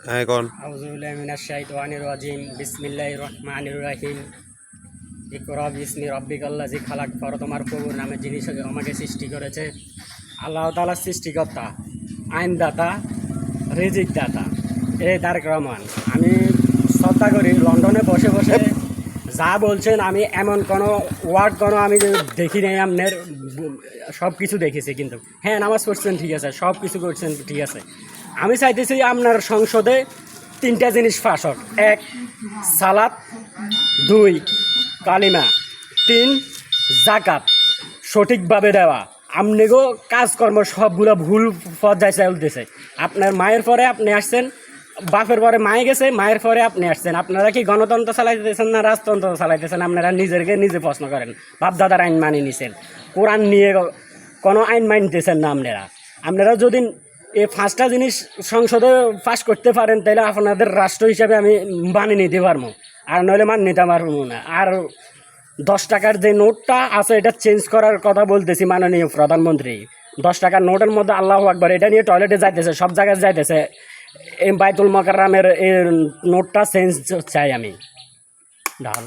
হ্যাঁ কোন আউযুবিল্লাহি মিনাশ শাইতানির রাজিম বিসমিল্লাহির রহমানির রহিম ইকরা বিসমি রাব্বিকাল্লাযী খালাক পড়ো তোমার প্রভুর নামে যিনি আমাকে সৃষ্টি করেছে। আল্লাহ তাআলা সৃষ্টিকর্তা, আইনদাতা, রিজিক দাতা। এই তারেক রহমান, আমি শ্রদ্ধা করি লন্ডনে বসে বসে যা বলছেন, আমি এমন কোনো ওয়ার্ড কোনো আমি দেখি নাই আপনার। সব কিছু দেখেছি, কিন্তু হ্যাঁ নামাজ পড়ছেন ঠিক আছে, সব কিছু করছেন ঠিক আছে। আমি চাইতেছি আপনার সংসদে তিনটা জিনিস ফাঁস হোক। এক, সালাত। দুই, কালিমা। তিন, জাকাত সঠিকভাবে দেওয়া। আমনেগো কাজকর্ম সবগুলো ভুল পর্যায়ে চলতেছে। আপনার মায়ের পরে আপনি আসছেন, বাপের পরে মায়ে গেছে, মায়ের পরে আপনি আসছেন। আপনারা কি গণতন্ত্র চালাইতেছেন না রাজতন্ত্র চালাইতেছেন? আপনারা নিজেকে নিজে প্রশ্ন করেন। বাপ দাদার আইন মানি নিছেন, কোরআন নিয়ে কোনো আইন মানতেছেন না। আপনারা যদি এই পাঁচটা জিনিস সংসদে পাশ করতে পারেন, তাহলে আপনাদের রাষ্ট্র হিসাবে আমি মানিয়ে নিতে পারবো, আর নইলে মান নিতে পারবো না। আর 10 টাকার যে নোটটা আছে এটা চেঞ্জ করার কথা বলতেছি মাননীয় প্রধানমন্ত্রী। 10 টাকার নোটের মধ্যে আল্লাহু আকবার এটা নিয়ে টয়লেটে যাইতেছে, সব জায়গায় যাইতেছে। এই বাইতুল মোকাররমের এই নোটটা চেঞ্জ চাই আমি। ডাল